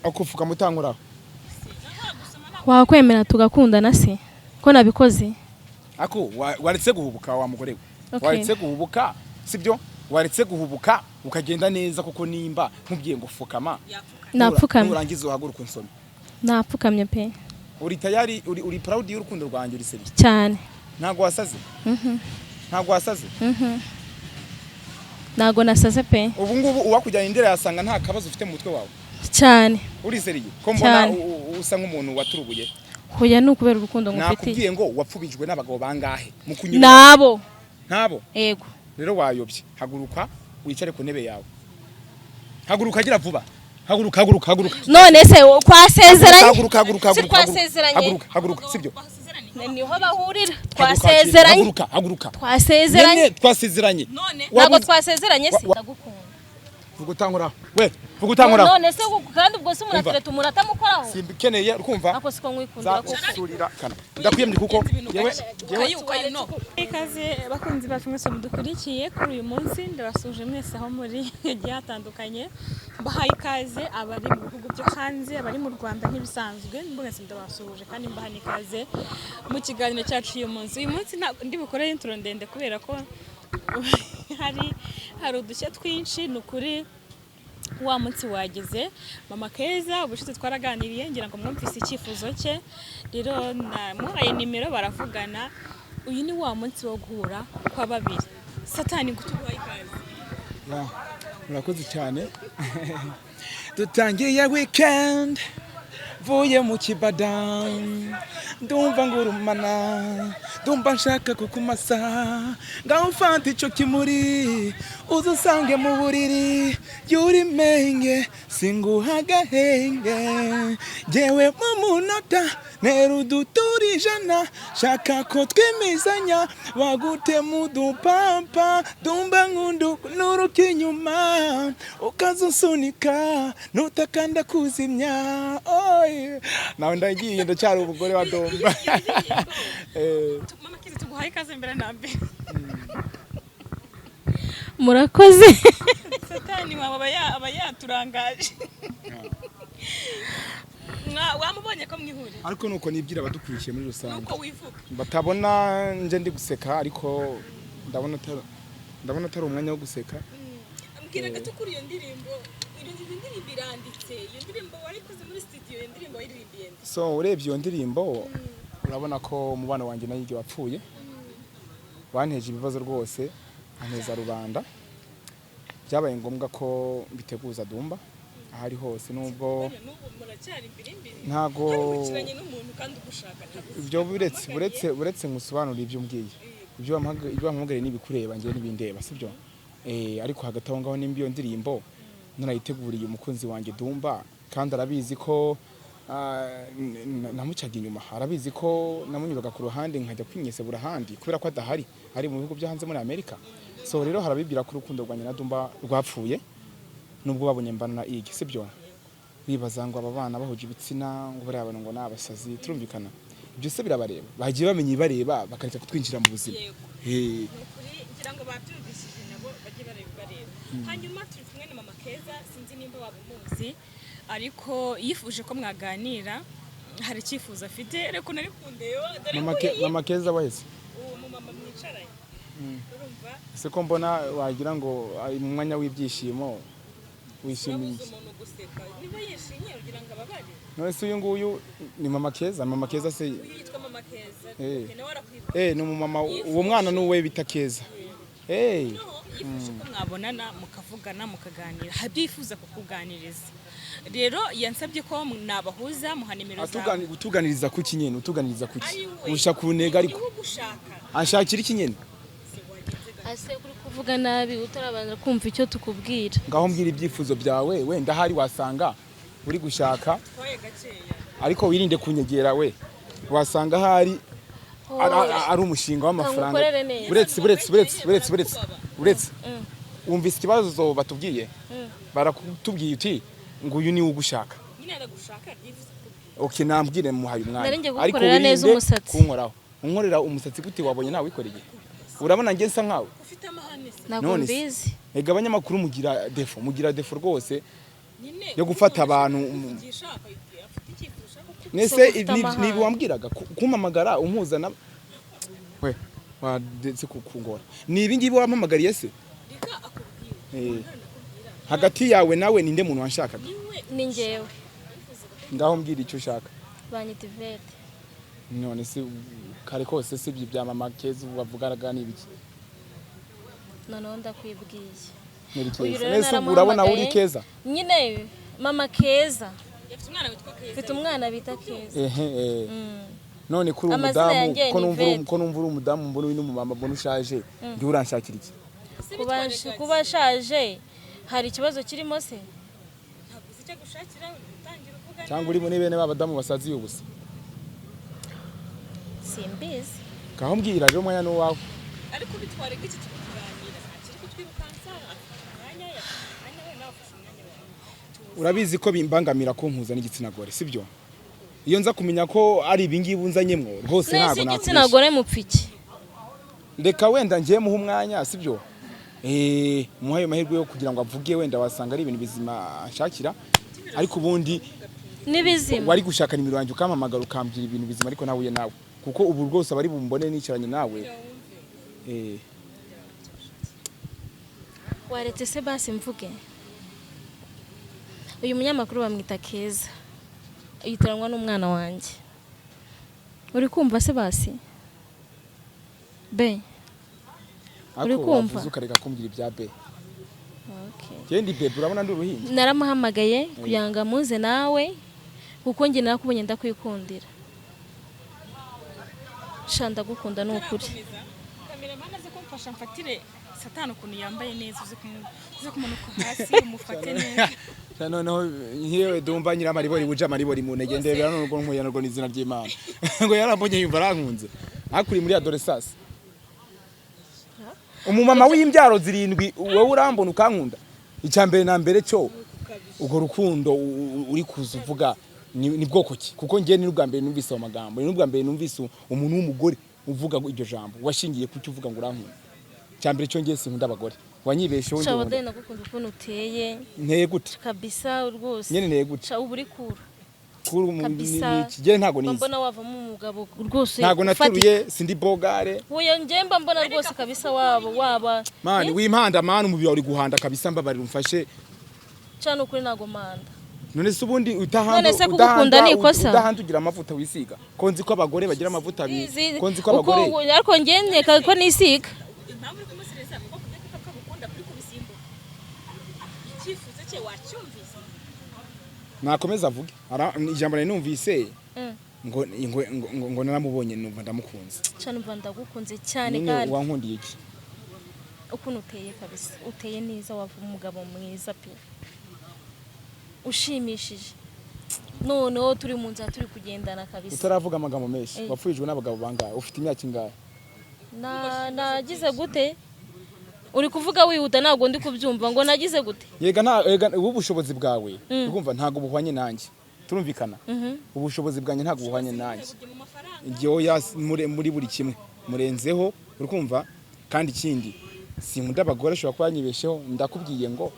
akufuka mutankora wakwemera tugakundana se ko nabikoze ako waretse guhubuka wa mugore we Okay. waretse guhubuka sibyo waretse guhubuka ukagenda neza kuko nimba nkubwiye ngo fukama napfukamye nurangiza uhaguruka unsome napfukamye pe uri tayari uri proud y'urukundo rwanjye uri seri cyane ntago wasaze ntago wasaze ntago nasaze pe ubu ngubu uwakujyana indera yasanga nta kabazo ufite mu mutwe wawe cyane uri seri ko mbona usa nk'umuntu waturubuye hoya nukubera urukundo ngufitiye nakubwiye ngo wapfubijwe n'abagabo bangahe mu kunyura nabo yego rero wayobye haguruka wicare ku ntebe yawe haguruka agira vuba haguruka none se twasezeranye haguruka sibyo niho bahurira twasezeranye twasezeranye ntabwo twasezeranye se ndagukunda vugutankora we vugutankora none se kandi ubwo se umuntu atereta umuntu atamukoraho simbikeneye urumva ako siko mwikundira ko surira kana ndakwiyemye kuko yewe ikaze bakunzi bacu mwese mudukurikiye kuri uyu munsi ndabasuje mwese aho muri gihe hatandukanye bahaye ikaze abari mu bihugu byo hanze abari mu Rwanda nk'ibisanzwe mbese ndabasuje kandi mbahani ikaze mu kiganiro cyacu uyu munsi ndi bukore intro ndende kubera ko hari udushya twinshi nukuri wa munsi wageze mama Keza ubushize twaraganiriye ngira ngo mwumvise icyifuzo cye rero namuhaye nimero baravugana uyu ni wa munsi wo guhura kwa babiri satani gutubaye ikaze murakoze cyane dutangiye weekend vuye mu kibadan ndumva ngurumana ndumva nshaka kukumasa ngaho mfata ico kimuri uzusange mu buriri yuri menge singuha gahenge jewe mu munota neru duturijana shaka ko twimizanya bagute mu dupampa ndumva ngundu nuruka inyuma ukazusunika nutakanda kuzimya nawe ndagiye ndacyari umugore wa Domba mama Keza tuguhaye ikaze mbere na mbere murakoze satani aba yaturangaje wamubonye ko mwihurira ariko nuko nibwira abadukurikiye muri rusange nuko wivuga batabona nje ndi guseka ariko ndabona atari umwanya wo guseka ambwira gato kuri iyo ndirimbo iranditse iyo ndirimbo warikoze muri studio iyo ndirimbo waririmbiye so urebye iyo ndirimbo urabona ko umubano wanjye nayige wapfuye wanteje ibibazo rwose anteza rubanda byabaye ngombwa ko mbiteguza Dumba ahari hose nubwo ntago ibyo buretse ngusobanura ibyo mbwiye ibyo wampamagariye nibikureba ngiye nibindeba sibyo ariko hagati aho ngaho nimba iyo ndirimbo narayiteguriye umukunzi wanjye Dumba kandi arabizi ko namucaga inyuma arabizi ko namunyuraga ku ruhande nkajya kwinyesebura ahandi kubera ko adahari ari mu bihugu byo hanze muri Amerika so rero harabibwira ko urukundo rwanjye na Dumba rwapfuye nubwo babonye mbana iki sibyo bibaza ngo aba bana bahuje ibitsina ngo bari abantu ngo nabasazi turumvikana ibyo se birabareba bagiye bamenye ibareba bakareka kutwinjira mu buzima ngira ngo babyumvishije nabo bagiye bareba hanyuma turi kumwe na mama Keza sinzi nimba wabimuzi ariko yifuje ko mwaganira hari icyifuzo afite ariko nari kundeyo mama Keza wese uwo mama mwicaranye urumva ese ko mbona wagira ngo ari mu mwanya w'ibyishimo wishimiye umuntu guseka niba yishimye ugira ngo ababare none se uyu nguyu ni mama Keza se yitwa mama Keza ni umumama uwo mwana n'uwe bita Keza yifuje ko mwabonana mukavugana mukaganira habyifuza kukuganiriza rero yansabye ko nabahuza muha nimero zawe utuganiriza ku kinyene utuganiriza ku ki ushaka kunega ariko ashakira ikinyene ase kuri kuvuga nabi utarabanza kumva icyo tukubwira ngaho mbwira ibyifuzo byawe wenda hari wasanga uri gushaka ariko wirinde kunyegera we wasanga hari ari umushinga w'amafaranga uretse wumvise ikibazo batubwiye barakutubwiye uti ngo uyu ni ugushaka nyine aragushaka yifuza okay nambwire muhaye umwanya ariko wirinde kunkoraho unkorera umusatsi gute wabonye nawe wikoreye urabona nge nsa nkawe ufite amahane ntabwo mbizi ega abanyamakuru mugira defo rwose yo gufata abantu nese nibi wambwiraga kumpamagara umpuzana we wadetse kukungora ni ibi ngibi wampamagariye se hagati yawe nawe ninde muntu wanshakaga ni njyewe ngaho mbwira icyo ushaka banyita Ivete none se kare kose se bya mama Keza bavugaraga n'ibiki noneho ndakwibwiye nese urabona uri Keza nyine mama Keza mfite umwana bita Keza none kuri umudamu ko numva uri umudamu mbona uri n'umumama mbona ushaje ndi uranshakira iki kuba ashaje hari ikibazo kirimo se ntabwo uzijya gushakira utangira uvuga cyangwa uri muri bene babadamu basaziye ubusa simbizi kaho mbwira rero mwanya n'uwawe ariko bitware giki tukuganira kiri kutwirukansa mwanya we nawafashe umwanya wawe urabizi ko bimbangamira ko mpuza n'igitsina gore sibyo iyo nza kumenya ko ari ibingibi unzanyemwo rwose ntabwo nakubeshya igitsina gore mupfiki reka wenda ngiye muha umwanya sibyo muhaye mahirwe yo kugira ngo avuge wenda wasanga ari ibintu bizima ashakira ariko ubundi nibizima wari gushaka nimero yanjye ukampamagara ukambwira ibintu bizima ariko nahuye nawe kuko ubu rwose abari bumbone nicaranye nawe waretse se basi mvuge uyu munyamakuru bamwita Keza yitiranwa n'umwana wanjye uri kumva se basi be uri kumva ukareka kumbwira ibya be Kendi bebe urabona ndi uruhinja naramuhamagaye kugira ngo amuze nawe kuko njye nakubonye ndakwikundira shanda gukunda ni ukuri kameramana ze kumfasha mfatire satani ukuntu yambaye neza uze kumanuka hasi umufate neza noneho nkiyewe dumva nyiramaribori buja maribori mu ntege ndebera none ngo nkuye narwo n'izina ry'Imana ngo yarambonye yumva arankunze akuri muri adolescence umumama w'imbyaro zirindwi wowe urambona ukankunda icyambere na mbere cyo ugo rukundo uri kuzuvuga ni bwoko ki kuko ngiye ni rugambere numvise amagambo ni rugambere numvise umuntu w'umugore uvuga iryo jambo washingiye kucyo uvuga ngo urankunda cyambere cyo ngiye sinkunda abagore wanyibeshe wundi Shabode nagukunda ukuntu uteye nteye gute kabisa rwose nyene nteye gute ubu uri kuru kuru nikigere ntago nizi mbona wavamo umugabo rwose ntago naturuye sindi bogare uyo ngemba mbona rwose kabisa waba mani wimpanda mani umubiri uri guhanda kabisa mbabarira umfashe cyane ukuri nago manda none se ubundi utahanda none se kugukunda ni ikosa udahanda ugira amavuta wisiga konzi ko abagore bagira amavuta konzi ko abagore ariko ngene ko nisiga impamvu uri kumusireza kuko kugeka kakagukunda kuri kubisimbo icyifuzo cye wacyumvise nakomeza avuge ijambo nari numvise ngo naramubonye numva ndamukunze cyane umva ndagukunze cyane kandi wankundiye iki ukuntu uteye kabisa uteye neza wava umugabo mwiza pe ushimishije noneho turi mu nzira turi kugendana kabisa utaravuga amagambo menshi wapfurijwe n'abagabo bangahe ufite imyaka ingahe nagize gute uri kuvuga wihuta ntabwo ndi kubyumva ngo nagize gute yega ubu bushobozi bwawe urumva ntabwo buhwanye nanjye turumvikana ubushobozi bwanjye ntabwo buhwanye nanjye igihe muri buri kimwe murenzeho urumva kandi ikindi sinkunda abagore ashobora kuba yanyibesheho ndakubwiye ngo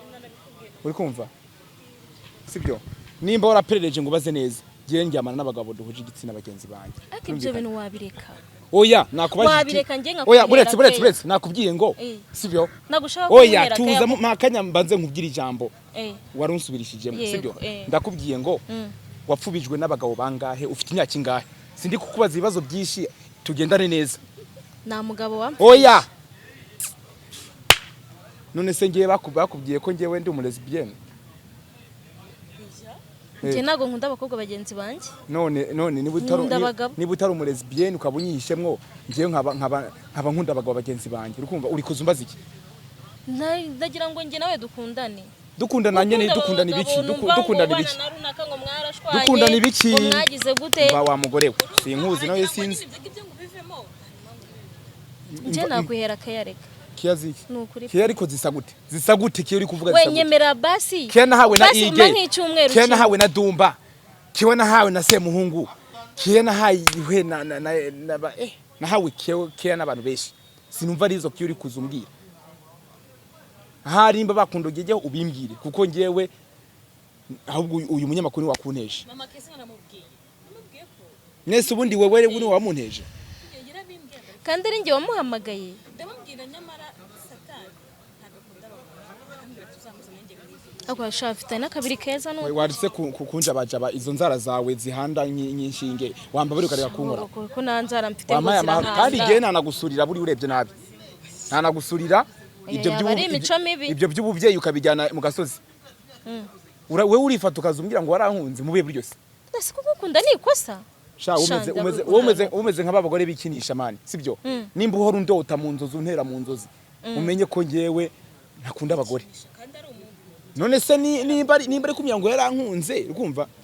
uri kumva sibyo nimba waraperereje ngo baze neza gihe ndyamana n'abagabo duhuje igitsina bagenzi banjye ariko ibyo bintu wabireka oya nakubajije wabireka nge nkakuhera oya buretse nakubwiye ngo sibyo nagushaka oya tuza makanya mbanze nkubwira ijambo wari unsubirishijemo sibyo ndakubwiye ngo wapfubijwe n'abagabo bangahe ufite imyaka ingahe sindi kukubaza ibibazo byinshi tugendane neza nta mugabo wa oya none se ngiye bakubwiye ko ngiye ndi umulesbienne nje nago nkunda abakobwa bagenzi banjye none niba utari umulesbienne ukaba unyihishemwo ngiye nkaba nkunda abagabo bagenzi banjye urukumva uri kuzumbaza iki ndagira ngo nge nawe dukundane dukundana nyene dukundana ibiki dukundana ibiki mwagize gute ba wa mugore we sinkuzi nawe sinzi nje nakwihera kayareka kiyaziki kiya ariko zisa gute kiyo uri kuvuga we nyemera basi kiya nahawe na ige kiya nahawe na dumba kiya nahawe na semuhungu kiya nahawe nahawe kiya n'abantu benshi sinumva arizo kiyo uri kuzumbwira hari imba bakundogejeho ubimbwire kuko ngewe ahubwo uyu munyamakuru wakunteje mama kese naramubwiye ko nese ubundi wewe uri wamunteje yarabimbwiye kandi ari njye wamuhamagaye ndamubwira nyamara satani ntagakunda abagore ambwira tuzamuzana njye mwiza ako ashafite n'akabiri keza no waritse kunja bajaba izo nzara zawe zihanda nyishinge wamba bari ukareka kunkora ko nanzara mfite ngo wamaya zirahanga kandi igihe nanagusurira buri urebye nabi nanagusurira ibyo by'ubuvyeyi ukabijyana mu gasozi wewe urifata ukazumbwira ngo warankunze mubiye buryo se ndasi kugukunda ni ikosa sha umeze nk'abagore bikinisha mani sibyo nimba uhora undota mu nzozi untera mu nzozi umenye ko ngewe ntakunda abagore none se nimba ari kumya ngo yarankunze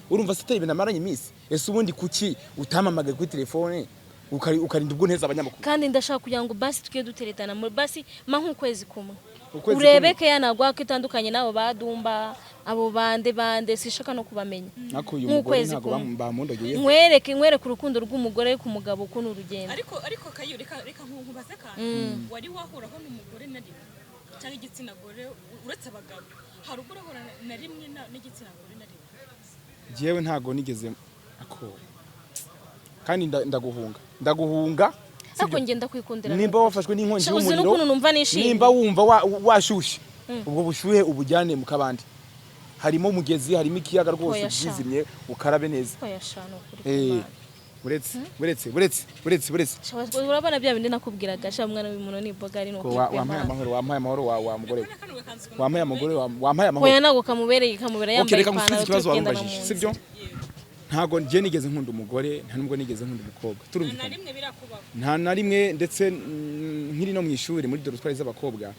urumva se ibintu amaranye iminsi ese ubundi kuki utamamagaye kuri telefone ukarinda ubwo neza abanyamakuru kandi ndashaka kugira ngo basi tukiye duteretana muri basi nk'ukwezi kumwe urebeke yanagwa ko itandukanye nabo badumba abo bande sishaka no kubamenya nk'ukwezi bamundogeye nkwereke urukundo rw'umugore ku mugabo uko n'urugendo ariko kayo reka nkubaze ka wari wahuraho n'umugore na rimwe cyangwa igitsina gore uretse abagabo hari ubwo urahura na rimwe n'igitsina gore na rimwe jewe ntago nigeze kandi ndaguhunga ariko ngenda kwikundira nimba wafashwe n'inkongi y'umuriro numva nishimye nimba wumva washushe ubwo bushuhe ubujyane mu kabandi harimo umugezi harimo ikiyaga rwose byizimye ukarabe neza buretse urabona bya bindi nakubwiraga sha mwana w'umuntu ni bogari no wampaye amahoro wa mugore wampaye amahoro oya nago kamubera yambaye ipantaro ikibazo warumbajije sibyo ntago nje nigeze nkunda umugore nta nubwo nigeze nkunda umukobwa turumvikana nta na rimwe ndetse nkiri no mu ishuri muri dorotwari z'abakobwa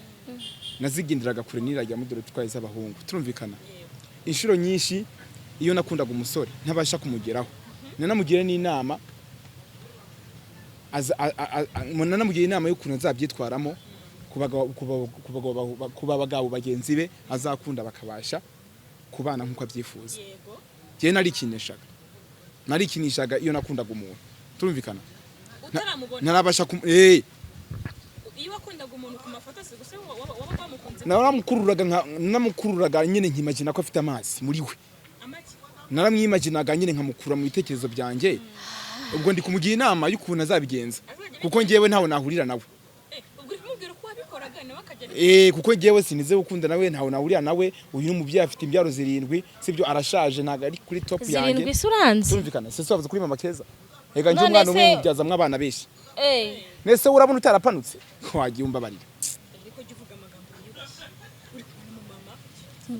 nazigindiraga kure nirajya muri dorotwari z'abahungu turumvikana inshuro nyinshi iyo nakundaga umusore ntabasha kumugeraho nanamugire n'inama nanamugire inama y'ukuntu azabyitwaramo kuba abagabo bagenzi be azakunda bakabasha kubana nk'uko abyifuza je narikinishaga iyo nakundaga umuntu turumvikana narabasha iyo wakundaga umuntu ku mafoto se gusa waba wamukunze namukururaga nyine nkimagina ko afite amazi muri we naramwimaginaga nyine nkamukura mu bitekerezo byanjye ubwo ndi kumugira inama y'ukuntu azabigenza kuko ngewe ntawe nahurira nawe kuko ngewe sinize gukunda nawe ntawe nahurira nawe uyu n'umubyeyi afite imbyaro 7 sibyo arashaje ntago ari kuri top yanjye 7 suranze turumvikana se wavuze kuri mama keza ega nje umwana umwe mubyaza mw'abana beshi nese urabona utarapanutse wagiye umbabarira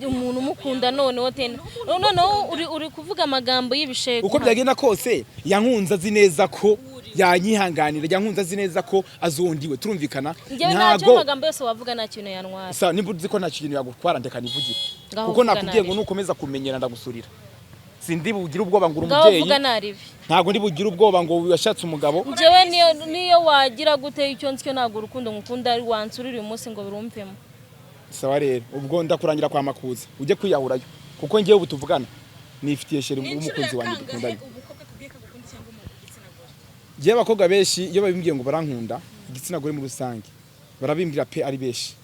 umuntu umukunda noneho uri kuvuga amagambo y'ibishego uko byagenda kose yankunza azi neza ko yanyihanganira yankunza azi neza ko azondiwe turumvikana ntago amagambo yose wavuga nta kintu yanwara sa nimba uzi ko nta kintu yagutwara ndeka nivugire kuko nakubwiye ngo nukomeza kumenyera ndagusurira sindi bugira ubwoba ngo umubyeyi ntago ndi bugira ubwoba ngo yashatse umugabo jewe niyo wagira gute icyo nzicyo ntago urukundo ngukunda ari wansurira uyu munsi ngo birumvemo sawa rero ubwo ndakurangira kwa makuza ujye kwiyahurayo kuko ngiye ubu tuvugana nifitiye sheri umukunzi wanjye dukundanye je bakobwa beshi iyo babimbwiye ngo barankunda igitsina gore mu rusange barabimbwira pe ari beshi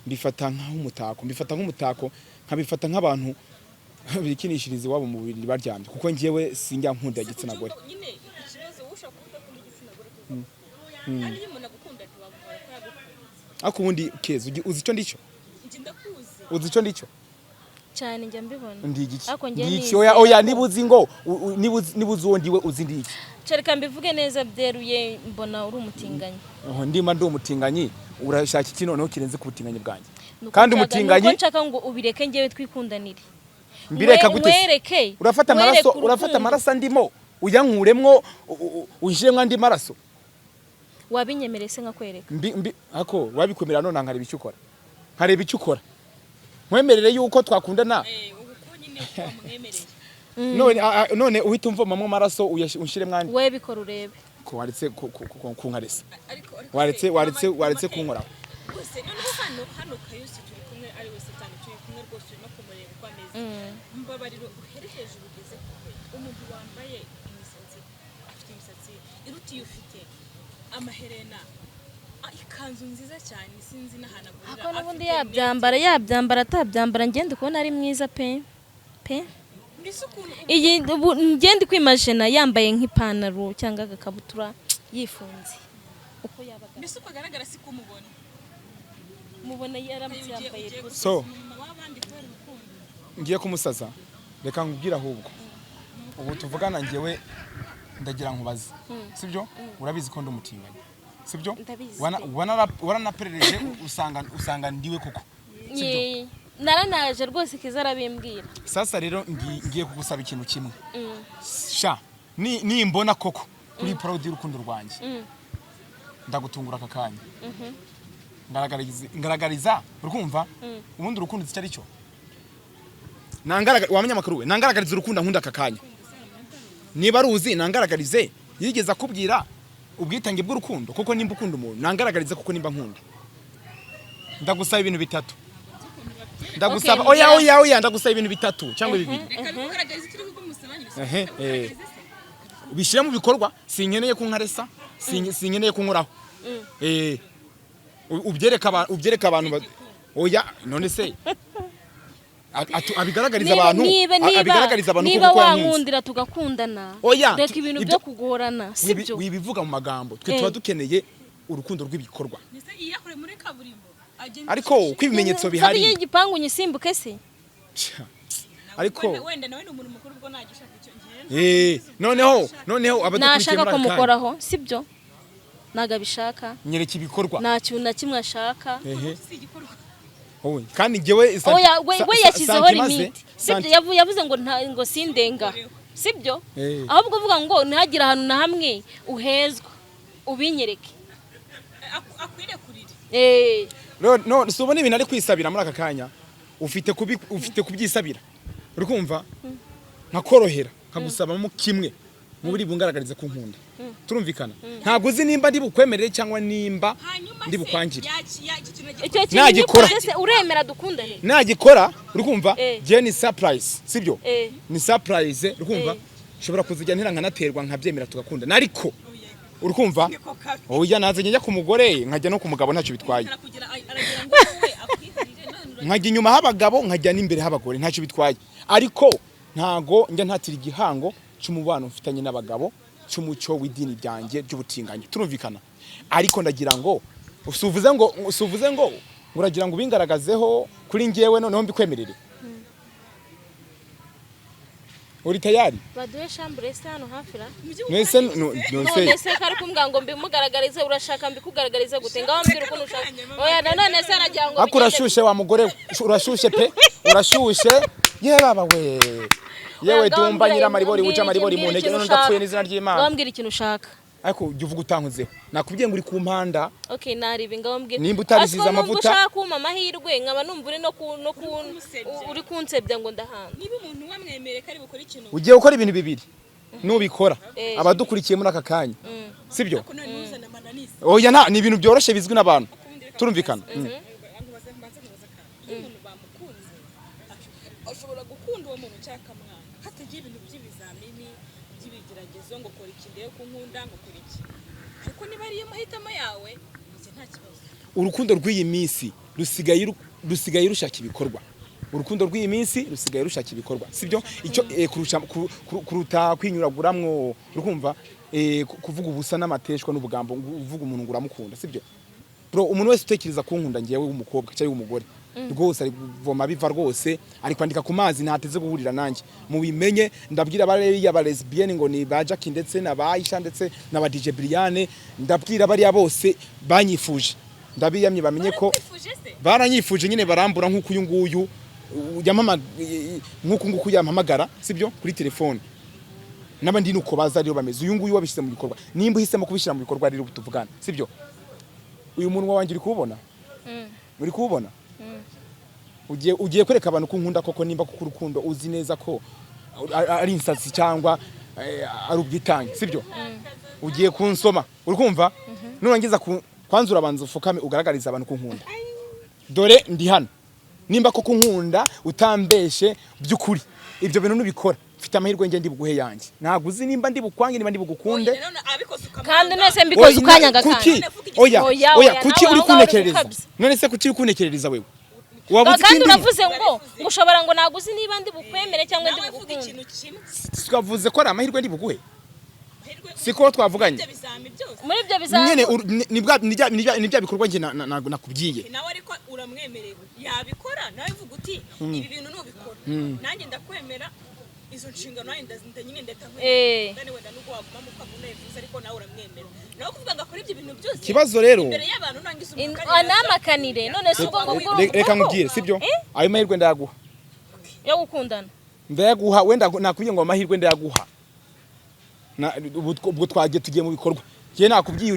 mbifata nk'umutako nkabifata nk'abantu bikinishiriza wabo mu bibiri baryamye kuko ngiyewe sinjya nkunda igitsina gore ako ubundi keza uzi icyo ndicyo uzi icyo ndicyo cyane njya mbibona ndiki oya nibuzi ngo nibuzi uwo ndiwe uzi ndiki cereka mbivuge neza byeruye mbona uri umutinganyi ndima ndi umutinganyi urashaka iki noneho kirenze ku butinganyi bwanjye kandi umutinganyi nuko nshaka ngo ubireke ngewe twikundanire mbireka gute urafata amaraso ndimo uyankuremwo unshiremwa andi maraso wabinyemereye se nkakwereka ako wabikwemerera none nkareba icyo ukora nkwemerere yuko twakundana none uhita umvomamo amaraso unshiremwa andi we bikora urebe ko waretse kunkaresa waretse kunkoraho hano kayusi turi kumwe ari wese cyane turi kumwe rwose no kumureba kwa meza mbabariro uherekeje ugeze umuntu wambaye imisatsi afite imisatsi iruti ufite amaherena ikanzu nziza cyane sinzi nahanagurira ako nubundi yabyambara atabyambara ngende kubona ari mwiza pe pe iyi ngende kwimagina yambaye nk'ipantaro cyangwa agakabutura yifunze uko yabaga mbese uko agaragara si kumubona mubona yaramutse yambaye so ngiye kumusaza reka nkubwira ahubwo ubu tuvugana ngewe ndagira nkubaze sibyo urabizi ko ndumutinganya sibyo waranaperereje usanga ndiwe koko sibyo naranaje rwose kizarabimbwira sasa rero ngiye kugusaba ikintu kimwe sha nimbona koko kuri proud y'urukundo rwanjye ndagutungura aka kanya ngaragariza urukumva ubundi urukundo cyari cyo wamenya makuru we nangaragariza urukundo nkunda aka kanya niba ruzi nangaragarize yigeza kubwira ubwitange bw'urukundo koko nimba ukunda umuntu nangaragariza koko nimba nkunda ndagusaba ibintu bitatu ndagusaba oya ndagusaba ibintu bitatu cyangwa bibiri ubishyira mu bikorwa sinkeneye ko nkaresa sinkeneye ko nkoraho ubyereka abantu oya none se abigaragariza abantu niba wankundira tugakundana reka ibintu byo kugorana sibyo wibivuga mu magambo twe tuba dukeneye urukundo rw'ibikorwa ariko uko ibimenyetso bihari fata igipangu nyisimbuke se ariko wenda nawe ni umuntu mukuru ubwo nagishaka icyo gihe noneho abadukurikiye nashaka kumukoraho sibyo nagabishaka nyereka ibikorwa nta kintu na kimwe ashaka kandi ngewe we yashyizeho limite sibyo yavuze ngo sindenga sibyo ahubwo uvuga ngo ntihagire ahantu na hamwe uhezwa ubinyereke akwire kurira no subona ibintu ari kwisabira muri aka kanya ufite kubyisabira uri kumva nkakorohera nkagusabamo kimwe mu buri bungaragarize ko nkunda turumvikana ntabwo uzi nimba ndi bukwemerere cyangwa nimba ndi bukwangire nagikora uremera dukundane nagikora uri kumva je ni surprise sibyo ni surprise uri kumva ushobora kuzijya nkanaterwa nkabyemera tugakundana ariko uri kumva oya naze njya ku mugore nkajya no ku mugabo ntacyo bitwaye nkajya inyuma h'abagabo nkajya n'imbere h'abagore ntacyo bitwaye ariko ntago njya ntatira igihango cy'umubano mfitanye n'abagabo cy'umucyo w'idini ryanjye ry'ubutinganyi turumvikana ariko ndagira ngo usuvuze ngo uragira ngo ubingaragazeho kuri ngewe noneho mbikwemerere uri tayari baduhe chambre hano hafi ra mwese none kari kumbwa ngo mbimugaragarize urashaka mbikugaragarize gute ngaho mbwira uko ushaka oya none se aragira ngo akurashushe wa mugore urashushe pe urashushe ye baba we yewe tumba nyira maribori buca maribori mu ntege none ndapfuye n'izina ry'Imana ngambwira ikintu ushaka ariko ujye uvuga utankuzeho nakubwiye ngo uri ku mpanda okay naribi ngambwira nimba utariziza amavuta ushaka kuma amahirwe nkaba numva uri no uri kunsebya ngo ndahana niba umuntu wamwemereye kari bukora ikintu ugiye gukora ibintu bibiri nubikora abadukurikiye muri aka kanya sibyo oya ni ibintu byoroshye bizwi n'abantu turumvikana ashobora gukunda uwo muntu cyakamwana hatagiye ibintu by'ibizamini by'ibigeragezo ngo kora iki ndeye ku nkunda ngo kora iki ariko niba ariyo mahitamo yawe nta kibazo urukundo rw'iyi minsi rusigaye rushaka ibikorwa urukundo rw'iyi minsi rusigaye rushaka ibikorwa sibyo icyo kuruta kwinyuraguramwo rukumva kuvuga ubusa n'amateshwa n'ubugambo uvuga umuntu ngo uramukunda sibyo bro umuntu wese utekereza ko nkunda ngiye w'umukobwa cyangwa w'umugore rwose ari kuvoma biva rwose ari kwandika ku mazi ntateze guhurira nanjye mu bimenye ndabwira abariya ba lesbienne ngo ni ba Jackie ndetse na ba Aisha ndetse na ba DJ Briane ndabwira bariya bose banyifuje ndabiyamye bamenye ko baranyifuje nyine barambura nk'uko uyu nguyu nk'uko yampamagara sibyo kuri telefone n'abandi nuko baza rero bameze uyu nguyu wabishyize mu bikorwa nimba uhisemo kubishyira mu bikorwa rero tuvugana sibyo uyu muntu wanjye uri kubona uri kubona ugiye kwereka abantu ko nkunda koko nimba kuko urukundo uzi neza ko ari insatsi cyangwa ari ubwitange sibyo ugiye kunsoma uri kumva nurangiza kwanzura abanza ufukame ugaragariza abantu ko nkunda dore ndi hano nimba koko nkunda utambeshe by'ukuri ibyo bintu nubikora mfite amahirwe nge ndi buguhe yanjye ntabwo uzi nimba ndi bukwange nimba ndi bugukunde kandi nese mbikoze ukanyanga kandi oya kuki uri kunekerereza none se kuki uri kunekerereza wewe kandi uravuze ngo ushobora ngo naguzi niba ndi bukwemere cyangwa ndi bugukunde. Twavuze ko ari amahirwe ndi buguhe. Siko twavuganye. Muri ibyo bizamini nyene nibya bikorwa nge nakubwiye. Nawe ariko uramwemerera. Yabikora nawe vuga uti ibi bintu nubikora. Nanjye ndakwemera izo nshingano nanjye nyine ndatamwe. Kandi wenda nuko waguma mu kwamunevuza ariko nawe uramwemera. Nawe kuvuga ngo akora ibyo bintu byose. Kibazo rero. Imbere y'abantu nangize anamakanire none se ubwo ngo reka nkubwire sibyo? Ayo mahirwe ndayaguha. Yo gukundana. Ndayaguha wenda nakubwiye ngo amahirwe ndayaguha. Ubwo twagiye tugiye mu bikorwa. Je nakubwiye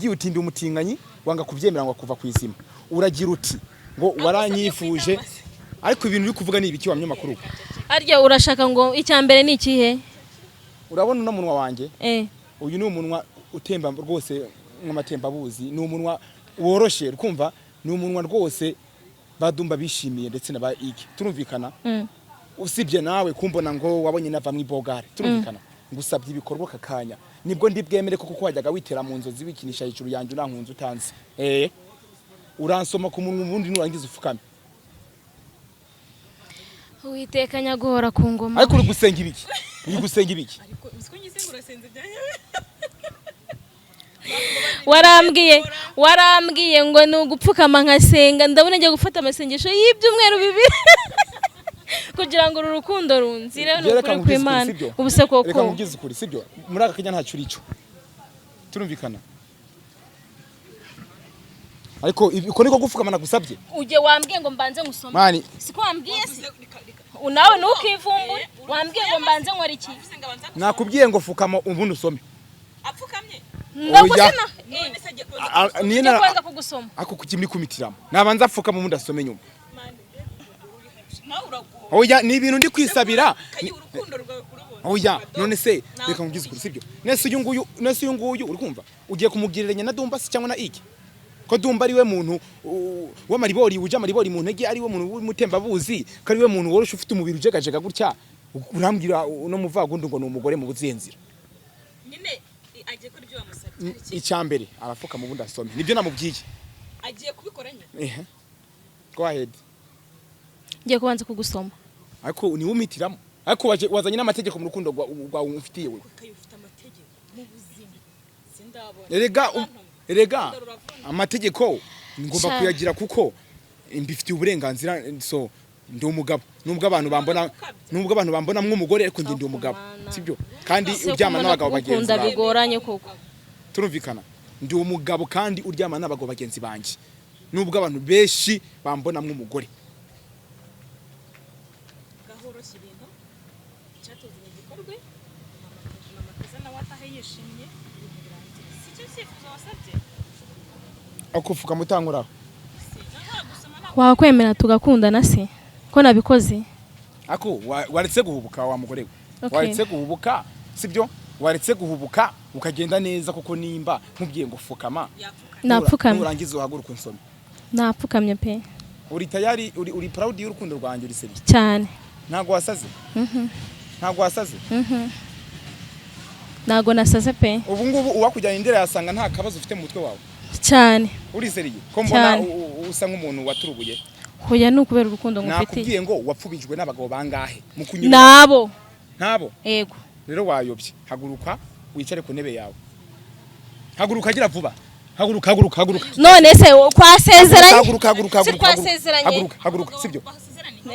uti ndi umutinganyi wanga kuvyemera ngo kuva kwizima. Uragira uti ngo waranyifuje ariko ibintu uri kuvuga ni ibiki wa mnyamakuru. Arya urashaka ngo icyambere ni ikihe? Urabona no munwa wanje? Uyu ni umunwa utemba rwose nk'amatembabuzi, ni umunwa woroshe rukumva, ni umunwa rwose badumba bishimiye ndetse naba iki. Turumvikana? Usibye nawe kumbona ngo wabonye nava mwibogare. Turumvikana? Ngusabye ibikorwa kakanya. Nibwo ndibwemere kuko wajyaga witera mu nzozi wikinisha hejuru yanjye urankunze utanze. Uransoma ku munwa ubundi nurangiza ufukame. Uwitekanya gora ku ngoma. Ariko uri gusenga ibiki? Ariko uziko nyisenga urasenze byanyu. Warambwiye ngo nugupfukama nkasenga ndabona ngiye gufata amasengesho y'ibyumweru bibiri. Kugira ngo uru rukundo runzire n'ukuri kw'Imana ubuse koko. Reka mugize ukuri sibyo? Muri aka kanya ntacyo urico. Turumvikana? Ariko uko niko gupfukamana gusabye. Uje wambwiye ngo mbanze ngusome. Mani. Siko wambwiye si. Unawe nukivumbura wambwiye ngo mbanze nkora iki? Nakubwiye ngo fukama ubundi usome. Apfukamye. Ndagusina. Nina kwanga kugusoma. Ako kukimni kumitiramo. Nabanza fukama ubundi asome nyuma. Nawe Oya ni ibintu ndi kwisabira. urukundo rwawe kurubona. Oya none se reka mugize ukuri sibyo? Nese uyu nguyu uri kumva? Ugiye kumugirira na Dumba cyangwa na iki? Ko Dumba ari we muntu w'amaribori uje amaribori mu ntege ari we muntu w'umutembabuzi kari we muntu woroshe ufite umubiri ujegajega gutya urambwira no muvagundo ngo ni umugore mu buzenzira. Nyine agiye kuri byo wamusabye. Icyambere arafuka mu bundi asome. Nibyo namubwiye. Agiye kubikoranya. Go ahead. Ngiye kubanza kugusoma. Ariko ni umitiramo. Ariko wazanye n'amategeko mu rukundo rwa umufitiye we. Kayufite amategeko mu buzima. Sindabona. Erega amategeko ngomba kuyagira kuko mbifitiye uburenganzira so ndi umugabo nubwo abantu bambona mw'umugore ariko nge ndi umugabo sibyo kandi uryama n'abagabo bagenzi bawe bigoranye koko turumvikana ndi umugabo kandi uryama n'abagabo bagenzi banjye nubwo abantu benshi bambona mw'umugore gahoroshye ibintu cyatuzanye igikorwe mama kazana watahe yishimye sicyo sifuzo wasabye akufuka mutankuraho wakwemera tugakundana se ko nabikoze ako waretse guhubuka wa mugore waretse guhubuka sibyo waretse guhubuka ukagenda neza kuko nimba nkubwiye ngo fukama napfukamye urangiza uhaguruka unsome napfukamye pe uri tayari uri proud y'urukundo rwanjye uri seri cyane ntago wasaze ntago wasaze ntago nasaze pe ubu ngubu uwakujyana indera yasanga nta kabazo ufite mu mutwe wawe cyane uri seri ko mbona usa nk'umuntu waturubuye hoya nukubera urukundo ngufitiye nakubwiye ngo wapfubijwe n'abagabo bangahe mukunyura nabo yego rero wayobye haguruka wicare ku ntebe yawe haguruka agira vuba haguruka none se twasezeranye haguruka sibyo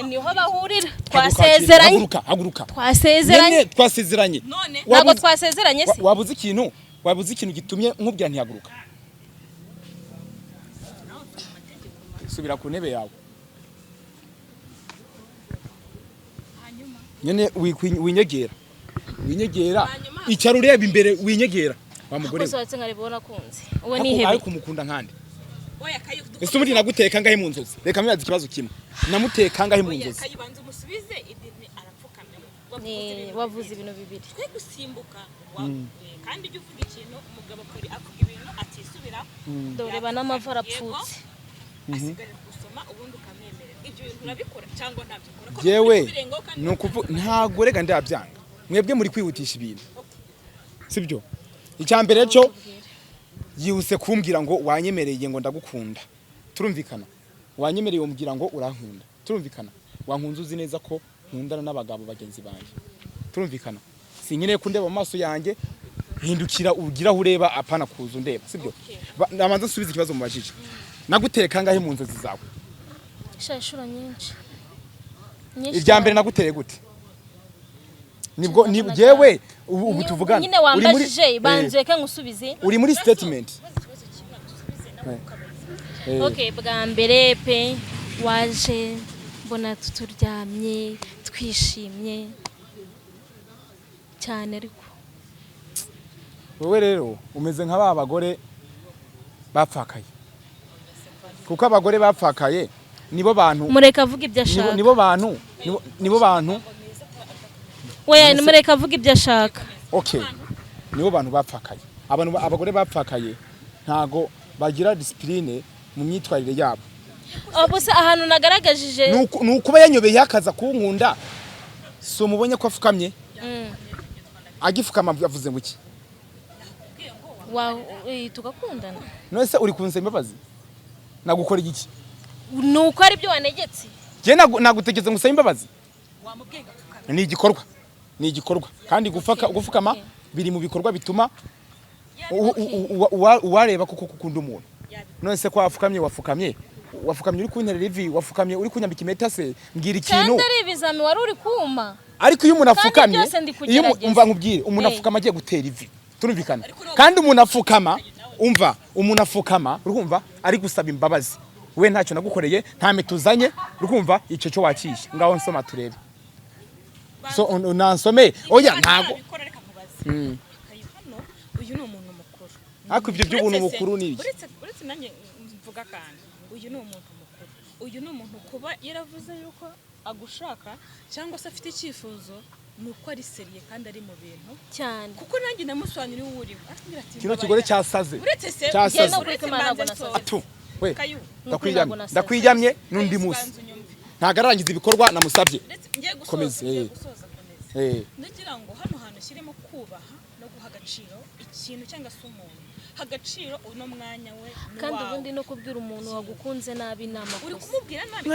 niho bahurira twasezeranye twasezeranye ntabwo twasezeranye se wabuze ikintu gitumye nkubwira ntihaguruka subira ku ntebe yawe nyene winyegera icyaro ureba imbere winyegera wa mugore we sohotse nkaribona kunze uwo ni hebe ariko kumukunda nkande oya kayufu ese muri naguteka ngahe mu nzozi reka mwibaza ikibazo kimwe namuteka ngahe mu nzozi kayibanza umusubize idini arapfukamye wavuze ibintu bibiri twe gusimbuka kandi ujye uvuga ikintu umugabo kuri avuga ibintu atisubira doreba n'amavu arapfutse asigara gusoma ubundi ukamwemerera ibyo bintu urabikora cyangwa ntabyikora yewe ntago rega ndabyanga mwebwe muri kwihutisha ibintu sibyo icyambere cyo yihuse kumbwira ngo wanyemereye ngo ndagukunda turumvikana wanyemereye umbwira ngo urankunda turumvikana wankunze uzi neza ko nkundana n'abagabo bagenzi banjye turumvikana sinkeneye kundeba mu maso yanjye hindukira ugira ureba apana kuza ndeba sibyo namanza subiza ikibazo mu bajije naguteye kangahe mu nzozi zawe shashura nyinshi irya mbere naguteye gute nibwo jewe ubu tuvugana nyine wambajije banze ke ngusubize uri muri statement okay bwa mbere pe waje mbona tuturyamye twishimye cyane ariko wowe rero umeze nka ba bagore bapfakaye kuko abagore bapfakaye nibo bantu mureka avuga ibyo ashaka nibo bantu we mureka avuga ibyo ashaka okay nibo bantu bapfakaye abagore bapfakaye ntago bagira discipline mu myitwarire yabo Obuse ahantu nagaragajije nukuba yanyobeye akaza kunkunda so mubonye ko afukamye agifukama yavuze ngo iki wow tugakundana none se uri kunse imbabazi nagukora iki nuko ari byo wanegetse je nagutegeze ngusaba imbabazi ni igikorwa kandi gufukama biri mu bikorwa bituma uwareba kuko kukunda umuntu none se ko wafukamye uri kuntera rivi wafukamye uri kunyambika impeta se mbwira ikintu kandi ari ibizami wari uri kuma ariko iyo umuntu afukamye iyo umva nkubwire umuntu afukama agiye gutera ivi turumvikana kandi umuntu afukama urumva ari gusaba imbabazi we ntacyo nagukoreye nta metuzanye urumva icyo cyo wakishe ngaho nsoma turebe so unansome oya ntago uyu ni umuntu mukuru ariko ibyo by'ubuntu mukuru ni iki uretse nanjye mvuga kandi uyu ni umuntu mukuru uyu ni umuntu kuba yaravuze yuko agushaka cyangwa se afite icyifuzo nuko ari seriye kandi ari mu bintu cyane kuko nanjye namusobanuriye uwo uriwe atubwira ati kino kigore cyasaze uretse se atu we ndakwijamye n'undi musi ntagarangiza ibikorwa namusabye komeze ndagira ngo hano hantu shyiremo kubaha no guha agaciro ikintu cyangwa se umuntu agaciro uno mwanya we kandi ubundi no kubwira umuntu wagukunze nabi inama uri kumubwira nabi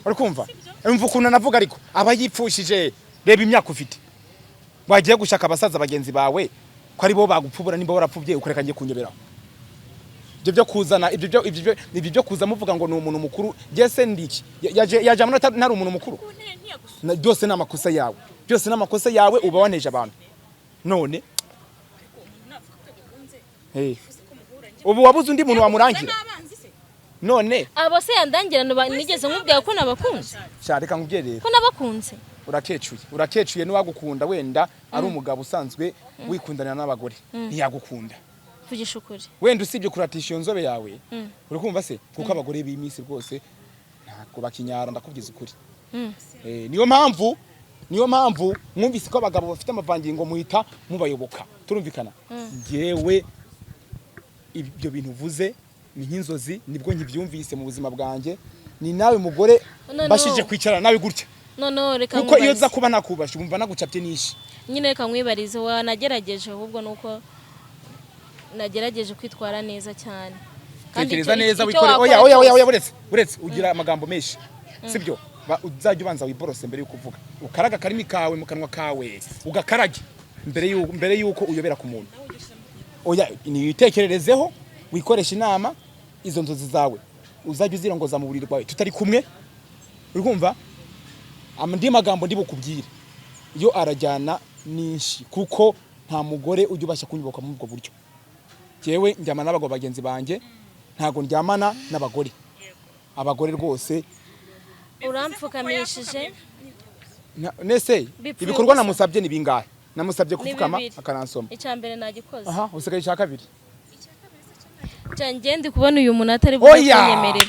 uri kumva umva ukuntu navuga ariko aba yipfushije reba imyaka ufite wagiye gushaka abasaza bagenzi bawe ko ari bo bagupfubura nimba warapfubye ukureka ngiye kunyoberaho ibyo byo kuzana ibyo byo kuza muvuga ngo ni umuntu mukuru jese ndiki yaje amanota ntari umuntu mukuru byose n'amakosa yawe uba waneje abantu none ubu wabuze undi muntu wamurangira none abo se yandangira nigeze nkubwira ko nabakunze reka nkubwiye rero ko nabakunze urakecuye n'uwagukunda wenda ari umugabo usanzwe wikundanira n'abagore ntiyagukunda vugisha ukuri wenda usibye kuratisha iyo nzobe yawe uri kumva se kuko abagore b'iminsi rwose ntabwo bakinyara ndakubwiza ukuri niyo mpamvu mwumvise ko abagabo bafite amavangingo muhita mubayoboka turumvikana ngewe ibyo bintu uvuze ni nk'inzozi nibwo nkibyumvise mu buzima bwanjye ni nawe mugore bashije kwicara nawe gutya reka kuko iyo nza kuba nakubasha umva nagucapye nishi nyine reka nkwibarize wanagerageje ahubwo nuko nagerageje kwitwara neza cyane tekereza neza wikore oya buretse ugira amagambo menshi sibyo uzajya ubanza wiborose mbere yuko uvuga ukaraga karimi kawe mu kanwa kawe ugakarage mbere yuko uyobera ku muntu oya niyitekererezeho wikoresha inama izo nzozi zawe uzajya uzirongoza mu buriri bwawe tutari kumwe urumva andi magambo ndi bukubwire iyo arajyana ninshi kuko nta mugore ujya ubasha kunyuboka muri ubwo buryo jewe njyamana n'abagabo bagenzi banjye ntago njyamana n'abagore abagore rwose urampfukamishije nese ibikorwa namusabye ni bingahe namusabye kufukama akanansoma icyambere nagikoze usigaye cya kabiri ngende kubona uyu muntu atari kunyemerera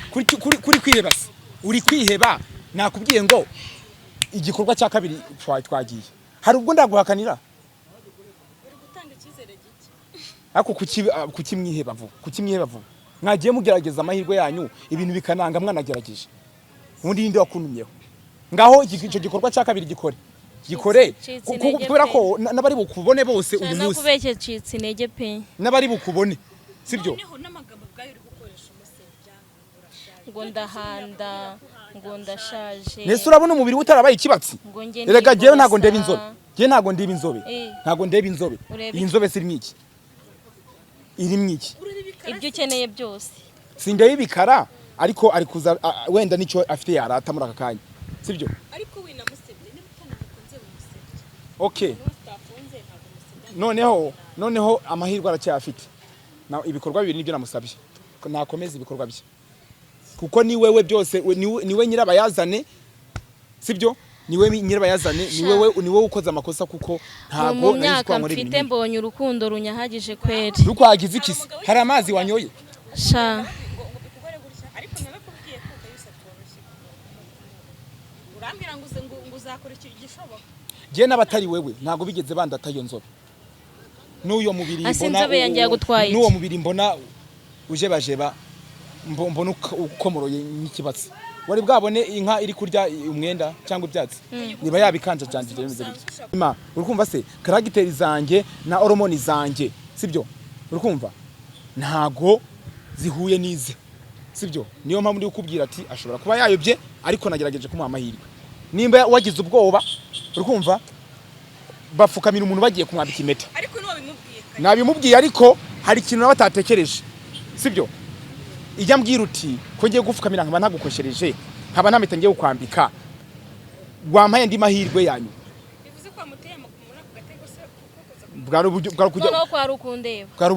kuri kwiheba se uri kwiheba nakubwiye ngo igikorwa cya kabiri twagiye hari ubwo ndaguhakanira ariko kukimwiheba vuba mwagiye mugerageza amahirwe yanyu ibintu bikananga mwanagerageje ubundi ninde wakunumyeho ngaho icyo gikorwa cya kabiri gikore kubera ko n'abari bukubone bose uyu munsi nakubeshye citse intege pe n'abari bukubone sibyo noneho n'amagambo bwayo ngo ndahanda ngo ndashaje nese urabona umubiri utarabaye ikibatsi ngo nge erega jewe ntago ndeba inzobe je ntago ndeba inzobe Eh. ntago ndeba inzobe Ureba iyi nzobe siri mwiki iri mwiki ibyo ukeneye byose sindeba ibikara ariko ari kuza wenda nicyo afite yarata muri aka kanya sibyo ariko winamusebye niba utanakunze umusebye okay utafunze ntabwo musebye noneho amahirwe aracyafite ibikorwa bibiri nibyo namusabye nakomeza ibikorwa bye kuko ni wewe byose niwe nyirabayazane sibyo niwe nyirabayazane niwe ukoze amakosa kuko ntago mu myaka mfite mbonye urukundo runyahagije kweri ruko hagize ikisi hari amazi wanyoye sha ngo bikugore gutya ariko nabakubwiye ko utayusa tworoshye urambwira ngo uzakora igishoboka je n'abatari wewe ntago bigeze bandata iyo nzobe n'uyo mubiri mbona n'uwo mubiri mbona uje bajeba mbona ukomoroye n'ikibatsi wari bwabone inka iri kurya umwenda cyangwa ibyatsi niba yabikanja cyane bimeze bityo urukumva se karagiteri zanjye na hormone zanjye sibyo urukumva ntago zihuye nize sibyo niyo mpamvu ndi kukubwira ati ashobora kuba yayobye ariko nagerageje kumuha amahirwe nimba wagize ubwoba urukumva bafukamira umuntu bagiye kumwambika impeta ariko niwo bimubwiye nabimubwiye ariko hari ikintu nawe atatekereje sibyo ijya mbwira uti ko ngiye gufukamira nkaba ntagukoshereje nkaba ntamita ngiye gukwambika wampaye ndi mahirwe yanyu bivuze ko amuteye muri ako gatego se bwari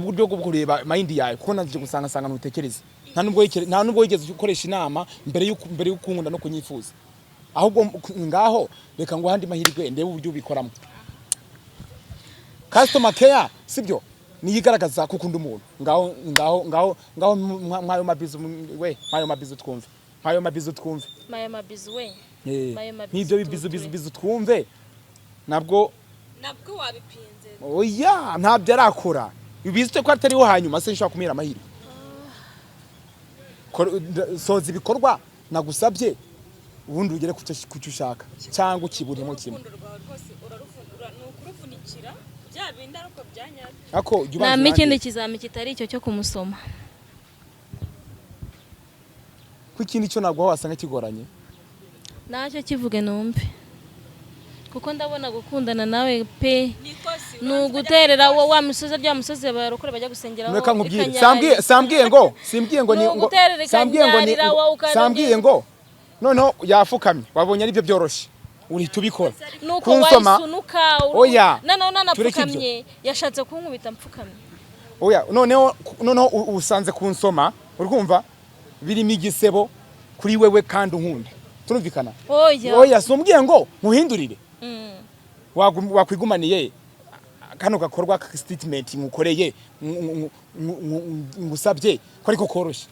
uburyo bwo kureba mayindi yawe kuko naje gusanga ntutekereze nta nubwo wigeze ukoresha inama mbere y'ukunda no kunyifuza ahubwo ngaho reka ngo handi mahirwe ndebe uburyo ubikoramo customer care sibyo niyigaragaza kukunda umuntu ngaho mwayo mabizo twumve mwayo mabizo we n'ibyo bibizo twumve nabwo wabipinze oya ntabyo arakora bizite ko atari wo hanyuma se nshaka kumira amahirwe soza ibikorwa nagusabye ubundi ugere kucyo ushaka cyangwa ukiburemo kimwe nta ikindi kizami kitari icyo cyo kumusoma ko ikindi cyo ntabwo wasanga kigoranye ntacyo kivuge numve kuko ndabona gukundana nawe pe ni uguterera wa musozi rya musozi barokore bajya gusengeraho reka nkubwire sambwiye ngo noneho yafukamye wabonye aribyo byoroshye uhita ubikora nuko wayisunuka oya nanapfukamye yashatse kunkubita mpfukamye oya noneho usanze kunsoma urumva birimo igisebo kuri wewe kandi unkunda turumvikana oya sumbwiye ngo muhindurire wakwigumaniye kano gakorwa ka statement ngukoreye ngusabye ko ariko koroshye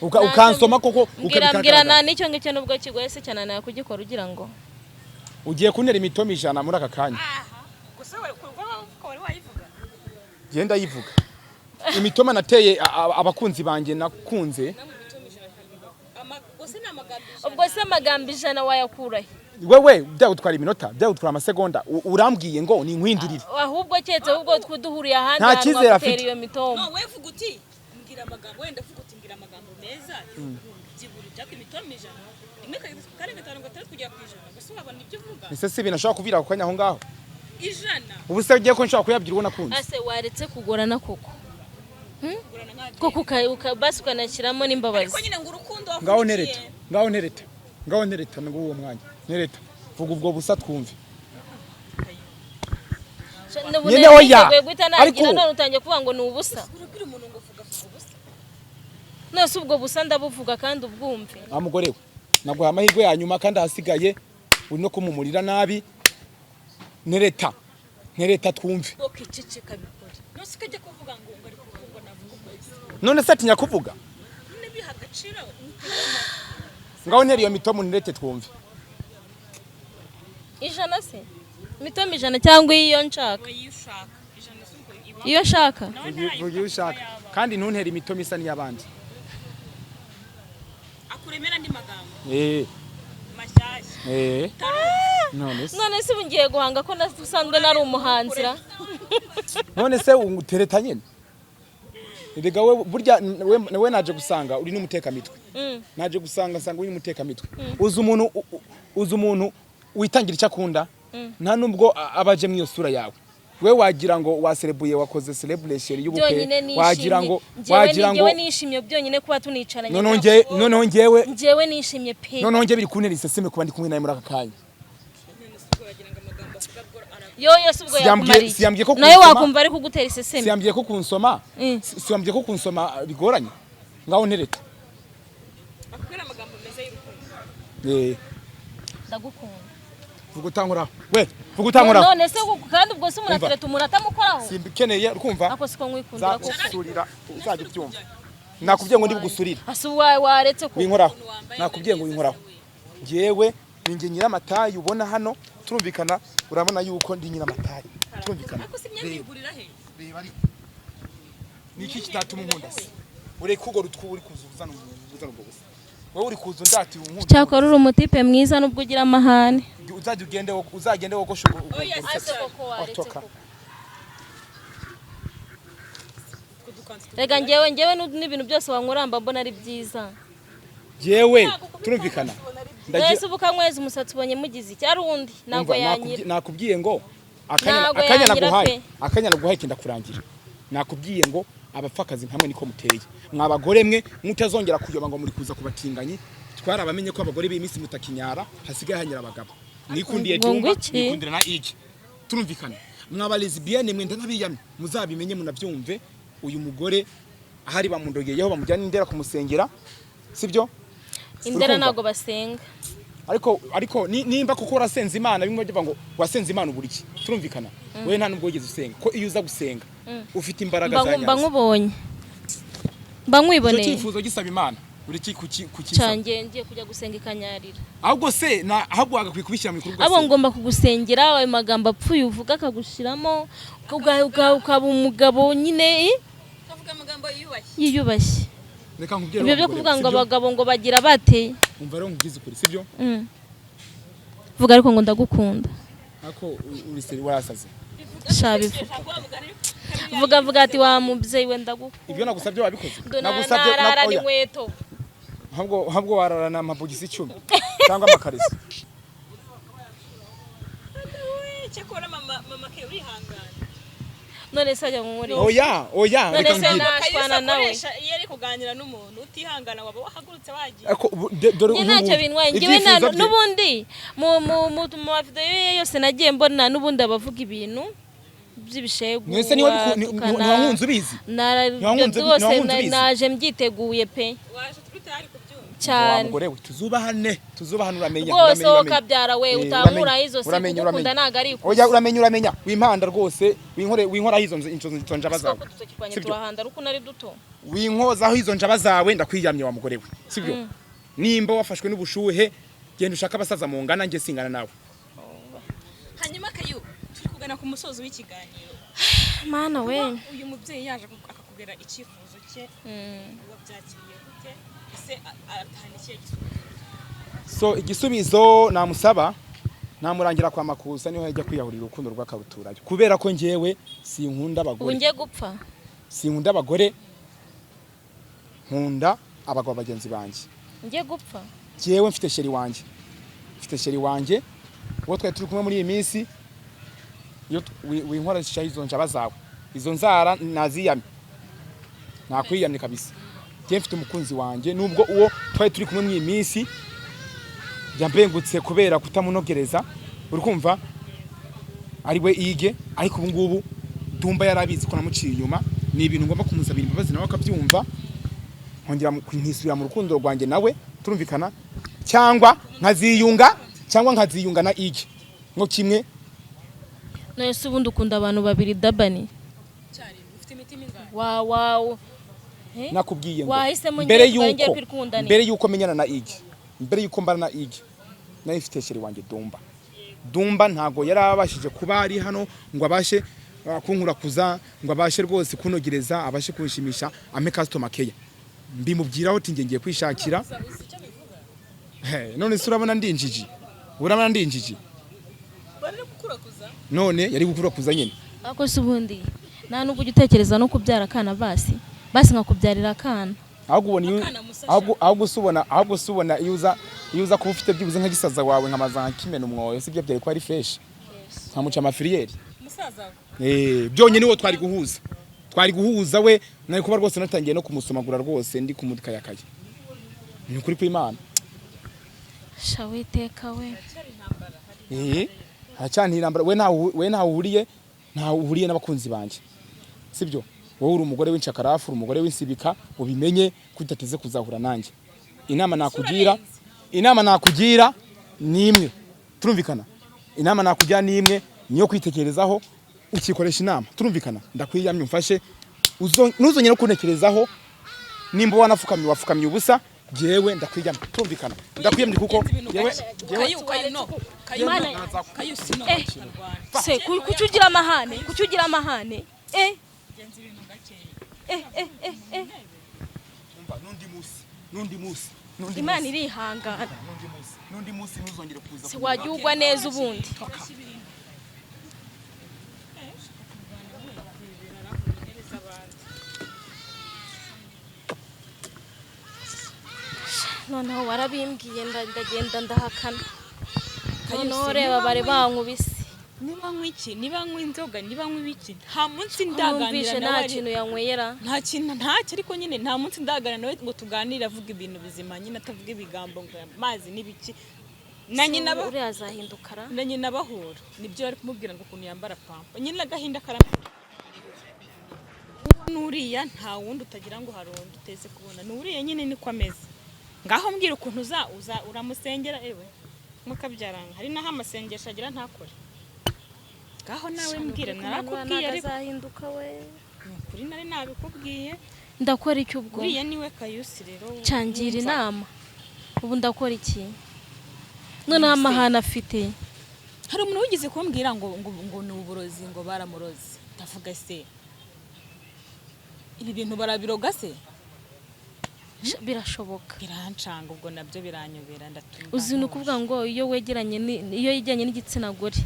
ukansoma koko ukabikana nicyo ngicyo nubwo kigoye se cyane nayo kugikora ugira ngo ugiye kuntera imitomo 100 muri aka kanya gusa wari wayivuga genda yivuga imitoma nateye abakunzi banje nakunze ubwo se amagambo 100 wayakurahe wewe byagutwara iminota byagutwara amasegonda urambwiye ngo ni nkwindurire ahubwo cyetse ahubwo twuduhuriye ahandi nta cyizere afite iyo mitomo no we vuga uti ngira amagambo wenda vuga uti ngira amagambo meza byiburi byako imitomo 100 rimwe kare gatanu gatatu kujya ku 100 gusa wabona ibyo uvuga ese si binashaka kuvira ku kanya aho ngaho 100 ubu se ugiye ko nshaka kuyabyira ubona kunze ase waretse kugorana koko koko basi ukanashyiramo n'imbabazi ariko nyine ngo urukundo ngaho nereta ngo uwo mwanya nereta vuga ubwo busa twumve nyine oya ariko none utangiye kuvuga ngo ni ubusa urabwira umuntu ngo vuga ubusa nose ubwo busa ndabuvuga kandi ubwumve mugore we naguha amahirwe ya nyuma kandi hasigaye uri no kumumurira nabi nereta twumve okiceceka bikora nose kajya kuvuga ngo ari kuvuga navuga none se atinya kuvuga none biha agaciro ngaho nteriyo mitomo nerete twumve 100 se mitomo 100 cyangwa iyo nshaka iyo nshaka iyo ushaka kandi ntuntere imitomo isa n'iyabandi akuremera ndi magambo mashyashya none se bungiye guhanga ko nasanzwe nari umuhanzira none se utereta nyine Erega we burya we naje gusanga uri n'umuteka mitwe. Naje gusanga uri n'umuteka mitwe. Uzi umuntu witangira icyakunda nta nubwo abaje mu iyo sura yawe. We wagira ngo waserebuye wakoze celebration y'ubukwe wagira ngo ngewe nishimye byonyine kuba tunicaranye. Noneho ngewe nishimye pe. Noneho ngewe biri kunera iseseme kuba ndi kumwe nawe muri aka kanya. Yoyo subwo yakumariye. Nayo wakumva ari kugutera iseseme. Siyambye ko kunsoma. Siyambye ko kunsoma bigoranye. Ngaho ntereta. Akubwira amagambo meza y'urukundo. Ndagukunda. Vugutangura. We, vugutangura. None se kandi ubwo se umuratereta umuratamukoraho. Simbikeneye urukumva. Ako siko nkwikundira ko gusurira uzajya byumva. Nakubwiye ngo ndi bugusurira. Asu waretse ko. Winkoraho. Nakubwiye ngo winkoraho. Ngewe ninjye nyiramatayi ubona hano turumvikana urabona yuko ndi nyiramatayi. Turumvikana. Ako simyagurira he? Reba ari. Niki kitatuma unkunda se? Ureka ugo rutwu uri kuzuzana ubwo gusa. Wowe uri kuzu ndati unkunda. Cyakora uri umutipe mwiza nubwo ugira amahane. Uzagende wogosha ubwo. Otoka. Rega ngewe n'ibintu byose wankuramba mbona ari byiza. Jewe turumvikana. Ndageze ubukanyweza umusatsi ubonye mugize iki ari undi ntabwo yanyira. Nakubwiye ngo akanya naguhaye kinda kurangira. Nakubwiye ngo abapfakazi nkamwe niko muteye. Mwabagore mwe mutazongera kuyoba ngo muri kuza kubatinganyi. Twarabamenye ko abagore b'iminsi mutakinyara hasigaye hanyira abagabo. Nikundiye Dumba nikundira na iki. Turumvikana. Mwaba lesbienne mwe ndabiyamye muzabimenye munabyumve uyu mugore ahari bamundogeyeho bamujyana indera kumusengera. Sibyo? Indera nago basenga. Ariko nimba kuko urasenza Imana bimwe byo ngo wasenza Imana uburiki. Turumvikana. We nta nubwo wigeze usenga ko iyo uza gusenga ufite imbaraga za Mba nkubonye. Mba nkwiboneye. Cyo cyifuzo gisaba Imana. Uriki kuki cyangye ngiye kujya gusenga ikanyarira. Ahubwo se ahubwo agakwiye kubishyira mu bikorwa. Abo ngomba kugusengera ayo magambo apfuye uvuga akagushiramo ukaba umugabo nyine kavuga amagambo yiyubashye. Reka nkubwire ibyo byo kuvuga ngo abagabo ngo bagira bate. Umva rero ngize kuri sibyo? Vuga ariko ngo ndagukunda. Ako uri seri warasaze. Shabivuga. Vuga ati wa mubyeyi we ndagukunda. Ibyo nagusabye wabikoze. Nagusabye narara inkweto. Habwo wararana amabugisi 10 cyangwa amakarisi. Cyakora mama ke urihangana. None se ajya muri. Oya reka ngire. Nawe yari kuganira n'umuntu utihangana waba wahagurutse wagiye. Ako dore ntacyo binwaye ngiwe n'ubundi mu video yose nagiye mbona n'ubundi abavuga ibintu by'ibishegu. Mwese niwe ntiwankunze ubizi. Naje mbyiteguye pe. Waje twitari kubyumva. Cyane. Mugore we tuzubahane uramenya. Rwose ukabyara we utamura izo se gukunda naga ariko. Oya uramenya wimpanda rwose winkora hizo njaba zawe. Turahanda ruko nari duto. Winkozaho izo njaba zawe ndakwiyamye wa mugore we. Sibyo? Nimba wafashwe n'ubushuhe genda ushaka abasaza mu ngana nge singana nawe. Hanyuma kayu turi kugana ku musozo w'ikiganiro. Mana we. Uyu mubyeyi yaje akakubwira icyifuzo cye. Wabyakiriye gute? Ese atanikiye gisubizo. So igisubizo namusaba namurangira kwa makusa niho yajya kwiyahurira urukundo rw'akabutura. Kubera ko ngewe sinkunda abagore. Ungiye gupfa. Sinkunda abagore. Nkunda abagabo bagenzi banje. Ngiye gupfa. Jewe mfite sheri wanje. Uwo twari turi kumwe muri iyi minsi iyo winkoresha izo njaba zawe. Izo nzara naziyamye. Nakwiyamye kabisa. Je mfite umukunzi wanje nubwo uwo twari turi kumwe muri iyi minsi yambengutse kubera kutamunogereza. Uri kumva? Ari we ige ariko ubu ngubu Dumba yarabizi ko namuciye inyuma. Ni ibintu ngomba kumusabira imbabazi nawe akabyumva. Nkongera nkisubira mu rukundo rwanjye nawe turumvikana cyangwa nkaziyunga na ige ngo kimwe. Nese ubundi ukunda abantu babiri dabani cyari ufite imitima ingana. Wow. Nakubwiye ngo mbere yuko menyana na ige mbere yuko mbana na ige nayo ifite sheri wanjye Dumba ntago yarabashije kuba ari hano ngo abashe kunkura kuza ngo abashe rwose kunogereza abashe kunshimisha ame customer care. Mbimubwiraho ati ngiye kwishakira. None surabona ndinjiji. Urabona ndinjiji. Bari gukurakuza. None yari gukurakuza nyine. Ako subundi nta nubwo utekereza no kubyara kana basi. basi nkakubyarira akana ahubwo usubona iyo uza kuba ufite byibuze nk'igisaza wawe nkamaza nkimena umwoyo sibyo byari ko ari fresh nkamuca amafiriyeri musaza byonyine uwo twari guhuza we nari kuba rwose natangiye no kumusomagura rwose ndi kumudikayakaye ni ukuri kw'Imana shawiteka we haracyari intambara we ntawe uhuriye n'abakunzi banjye sibyo wowe uri umugore w'inshakarafu uri umugore w'insibika ubimenye kudateze kuzahura nanjye inama nakugira nimwe turumvikana inama nakugira nimwe niyo kwitekerezaho ukikoresha inama turumvikana ndakwiyamye umfashe ntuzongere kuntekerezaho nimba wafukamye ubusa jewe ndakwiyamye turumvikana ndakwiyamye kuko jewe se kucyugira amahane nundi musi Imana irihangana nundi musi ntuzongere kuza se wajyugwa neza ubundi noneho warabimbwiye ndagenda ndahakana noneho reba bari bankubise niba nk'iki niba nk'inzoga niba nk'ibiki nta munsi ndaganira nawe nta kintu yanywera ntacyo ariko nyine nta munsi ndaganira nawe ngo tuganire avuga ibintu bizima nyine atavuga ibigambo ngo amazi n'ibiki na nyina uriya azahindukara na nyina bahura nibyo bari kumubwira ngo ukuntu yambara pampa nyine agahinda nuriya nta wundi utagira ngo hari undi uteze kubona nuriya nyine niko ameze ngaho mbwira ukuntu uza uramusengera ewe mukabyaranga hari naho amasengesho agira ntakore ngaho nawe mbwira narakubwiye ariko azahinduka we kuri nari nabikubwiye ndakora iki ubwo uriya niwe Kayusi rero cangira inama ubu ndakora iki noneho amahana afite hari umuntu wigize kumbwira ngo ni uburozi ngo baramuroze ndavuga se ibi bintu barabiroga se birashoboka birancanga ubwo nabyo biranyobera ndatumva uzi ni ukuvuga ngo iyo yijyanye n'igitsina gore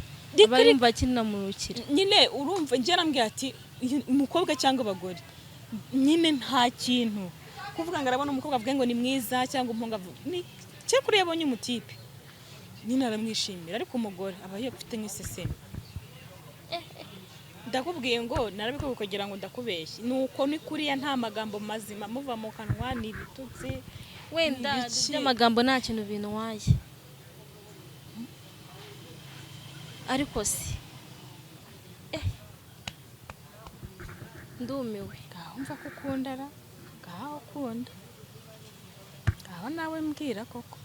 bari mva kinamurukira nyine urumva njye arambwira ati umukobwa cyangwa abagore nyine nta kintu kuvuga ngo arabona umukobwa avuga ngo ni mwiza cyangwa umuhungu avuga ni cyo kuri yabonye umutipe nyine aramwishimira ariko umugore aba yafite nk'iseseme ndakubwiye ngo narabikubwiye kugira ngo ndakubeshye nuko ni kuriya nta magambo mazima muva mu kanwa ni ibitutsi wenda by'amagambo nta kintu bintwaye ariko si ndumiwe ngaho mva ko ukundara ngaho ukunda ngaho nawe mbwira koko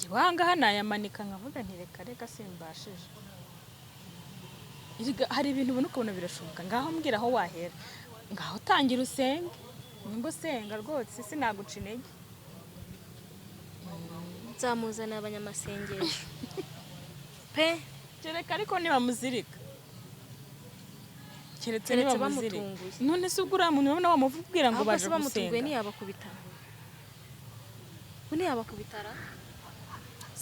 iwangaha nayamanika nkavuga ntireka simbashije hari ibintu ubona ukabona birashoboka ngaho mbwira aho wahera ngaho tangira usenge nimba usenga rwose sinaguca intege nzamuzanira abanyamasengesho pe kereka ariko niba muzirika keretse niba muzirika none se ubwo uriya muntu urabona wamubwira ngo baje gusenga bamutunguye ntiyabakubitara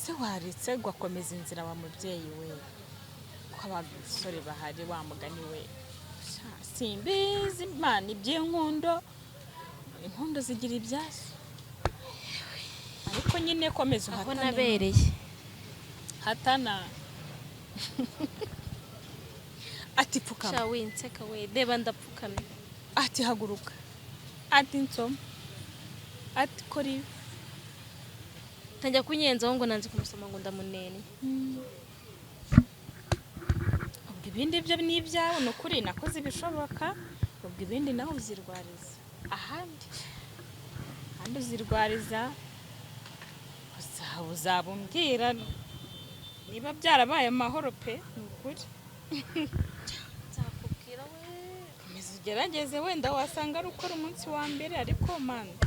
se waretse gukomeza inzira wa mubyeyi we ko abasore bahari wa mugani we simbizi imana iby'inkundo inkundo zigira ibyazo ariko nyine komeza uhatane aho nabereye hatana ati pfukama sha winseka we deba ndapfukamye ati haguruka ati nsoma ati kori ntajya kunyenzaho ngo nanze kumusoma ngo ndamunene ubwo ibindi byo ni ibyawe ni ukuri nakoze ibishoboka ubwo ibindi nawe uzirwariza ahandi uzirwariza uzaba umbwira niba byarabaye amahoro pe ni ukuri nzakubwira we komeza ugerageze wenda wasanga ari ukora umunsi wa mbere ariko manda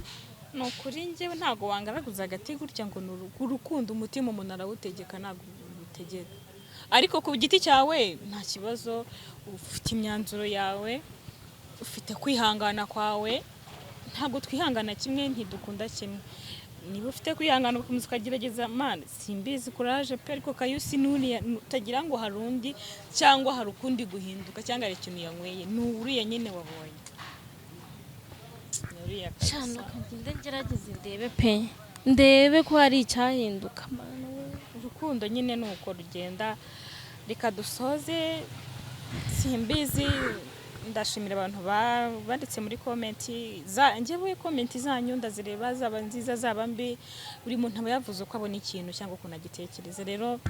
ni ukuri njyewe ntabwo wangaraguza agati gutya ngo ni urukundo umutima umuntu arawutegeka ntabwo utegeka ariko ku giti cyawe nta kibazo ufite imyanzuro yawe ufite kwihangana kwawe ntabwo twihangana kimwe ntidukunda kimwe niba ufite kwihangana ugakomeza ukagerageza man simbizi courage pe ariko Kayusi nuriya utagira ngo hari undi cyangwa hari ukundi guhinduka cyangwa hari ikintu yanyweye nuriya nyine wabonye nuriya cyane ukagenda ngerageze ndebe pe ndebe ko hari icyahinduka mana we urukundo nyine nuko rugenda reka dusoze simbizi ndashimira abantu banditse muri komenti njyewe komenti zanyu ndazireba zaba nziza zaba mbi buri muntu aba yavuze uko abona ikintu cyangwa ukuntu agitekereza rero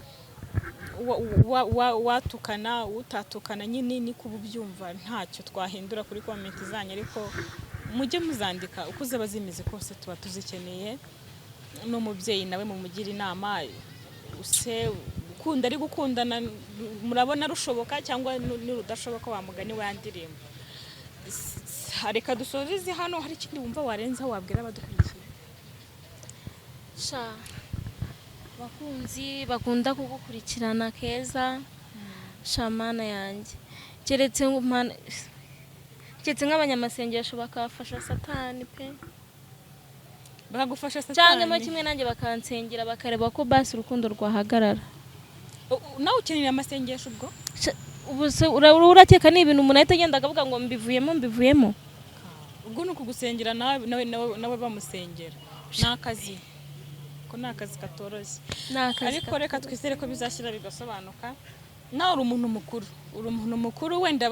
watukana utatukana nyine ni kuba ubyumva ntacyo twahindura kuri komenti zanyu ariko mujye muzandika uko zaba zimeze kose tuba tuzikeneye n'umubyeyi nawe mumugira inama ukunda ari gukundana murabona rushoboka cyangwa n'urudashoboka wamugani wandirimbo reka dusoze hano hari ikindi wumva warenza wabwira abadukurikiye sha bakunzi bakunda kugukurikirana keza shamana yanjye keretse nk'abanyamasengesho bakafasha satani pe bakagufasha cyangwa satani kimwe nanjye bakansengera bakareba ko basi urukundo rwahagarara nawe ukeneye amasengesho ubwo ubu se urakeka ni ibintu umuntu ahita agenda akavuga ngo mbivuyemo ubwo ni ukugusengera nawe bamusengera ni akazi ko ni akazi katoroshye ariko reka twizere ko bizashyira bigasobanuka nawe uri umuntu mukuru wenda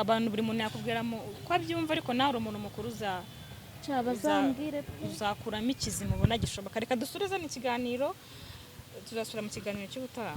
abantu buri muntu yakubwiramo uko abyumva ariko nawe uri umuntu mukuru uzakuramo ikizima ubona gishoboka reka dusubize n'ikiganiro tuzasubira mu kiganiro cy'ubutaha